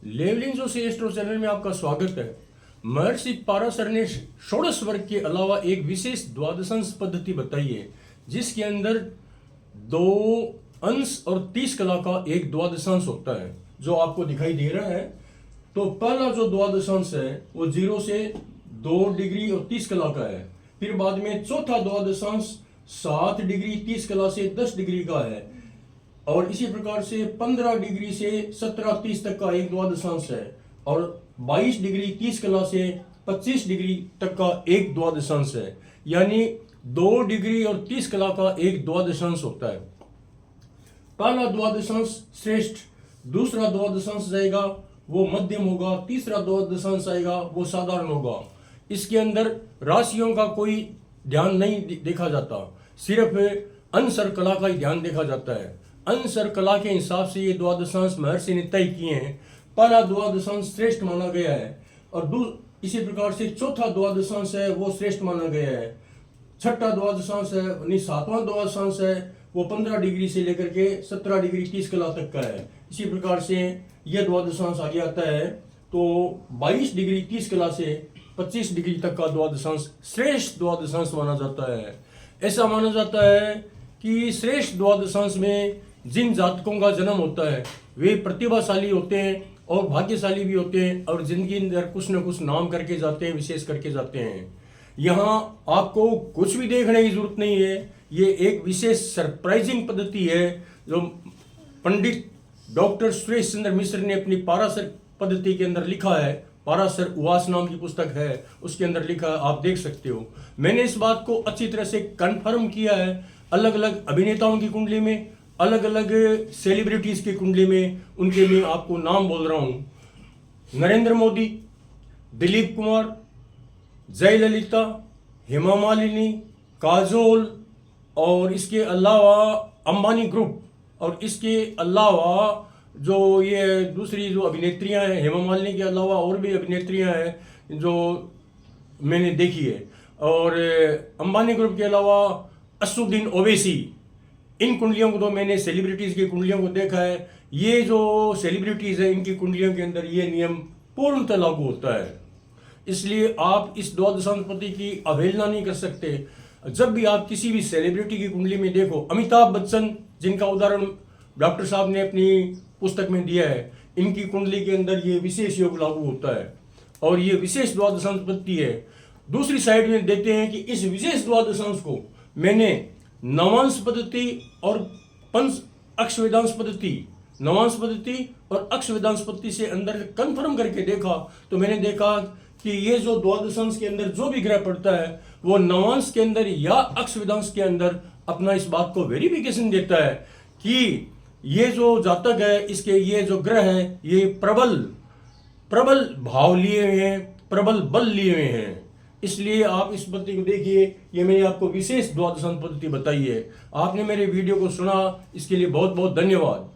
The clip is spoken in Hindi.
लेवलिंग जो से एस्ट्रो चैनल में आपका स्वागत है। महर्षि पाराशर ने षोडश वर्ग के अलावा एक विशेष द्वादशांश पद्धति बताई है, जिसके अंदर 2 अंश और 30 कला का एक द्वादशांश होता है, जो आपको दिखाई दे रहा है। तो पहला जो द्वादशांश है वो 0 से 2 डिग्री और 30 कला का है। फिर बाद में चौथा द्वादशांश 7 डिग्री 30 कला से 10 डिग्री का है, और इसी प्रकार से 15 डिग्री से 17-30 तक का एक द्वादशांश है, और 22 डिग्री 30 कला से 25 डिग्री तक का एक द्वादशांश है। यानी 2 डिग्री और 30 कला का एक द्वादशांश होता है। पहला द्वादशांश श्रेष्ठ, दूसरा द्वादशांश जाएगा वो मध्यम होगा, तीसरा द्वादशांश आएगा वो साधारण होगा। इसके अंदर राशियों का कोई ध्यान नहीं देखा जाता, सिर्फ अंश कला का ही ध्यान देखा जाता है। अंश कला के हिसाब से ये द्वादशांश महर्षि ने तय किए हैं। पहला द्वादशांश श्रेष्ठ माना गया है, और इसी प्रकार से चौथा द्वादशांश है वो श्रेष्ठ माना गया है। छठा द्वादशांश है यानी 7वां द्वादशांश है वो 15 डिग्री से लेकर के 17 डिग्री 30 कला तक का है। इसी प्रकार से यह द्वादशांश आगे आता है, तो 22 डिग्री 30 कला से 25 डिग्री तक का द्वादशांश श्रेष्ठ द्वादशांश माना जाता है। ऐसा माना जाता है कि श्रेष्ठ द्वादशांश में जिन जातकों का जन्म होता है वे प्रतिभाशाली होते हैं और भाग्यशाली भी होते हैं, और जिंदगी अंदर कुछ न कुछ नाम करके जाते हैं, विशेष करके जाते हैं। यहाँ आपको कुछ भी देखने की जरूरत नहीं है। ये एक विशेष सरप्राइजिंग पद्धति है जो पंडित डॉक्टर सुरेश चंद्र मिश्र ने अपनी पाराशर पद्धति के अंदर लिखा है। पाराशर उवास नाम की पुस्तक है, उसके अंदर लिखा है, आप देख सकते हो। मैंने इस बात को अच्छी तरह से कंफर्म किया है। अलग अलग अभिनेताओं की कुंडली में, अलग अलग सेलिब्रिटीज की कुंडली में, उनके मैं आपको नाम बोल रहा हूं। नरेंद्र मोदी, दिलीप कुमार, जयललिता, हेमा मालिनी, काजोल, और इसके अलावा अंबानी ग्रुप, और इसके अलावा जो ये दूसरी जो अभिनेत्रियां हैं, हेमा मालिनी के अलावा और भी अभिनेत्रियां हैं जो मैंने देखी है, और अंबानी ग्रुप के अलावा असुद्दीन ओवैसी, इन कुंडलियों को तो मैंने सेलिब्रिटीज की कुंडलियों को देखा है। ये जो सेलिब्रिटीज है इनकी कुंडलियों के अंदर ये नियम पूर्णतः लागू होता है। इसलिए आप इस द्वादशांश पद्धति की अवहेलना नहीं कर सकते। जब भी आप किसी भी सेलिब्रिटी की कुंडली में देखो, अमिताभ बच्चन जिनका उदाहरण डॉक्टर साहब ने अपनी पुस्तक में दिया है, इनकी कुंडली के अंदर ये विशेष योग लागू होता है, और ये विशेष द्वादशांश पद्धति है। दूसरी साइड में देखते हैं कि इस विशेष द्वादशांश को मैंने नवांश पद्धति और पंच अक्षवेदांश पद्धति, नवांश पद्धति और अक्षवेदांश पद्धति से अंदर कंफर्म करके देखा, तो मैंने देखा कि ये जो द्वादशांश के अंदर जो भी ग्रह पड़ता है वो नवांश के अंदर या अक्षवेदांश के अंदर अपना इस बात को वेरिफिकेशन देता है कि ये जो जातक है, इसके ये जो ग्रह है ये प्रबल भाव लिए हुए हैं, प्रबल बल लिए हुए हैं। इसलिए आप इस पद्धति को देखिए। ये मैंने आपको विशेष द्वादशांश पद्धति बताई है। आपने मेरे वीडियो को सुना, इसके लिए बहुत बहुत धन्यवाद।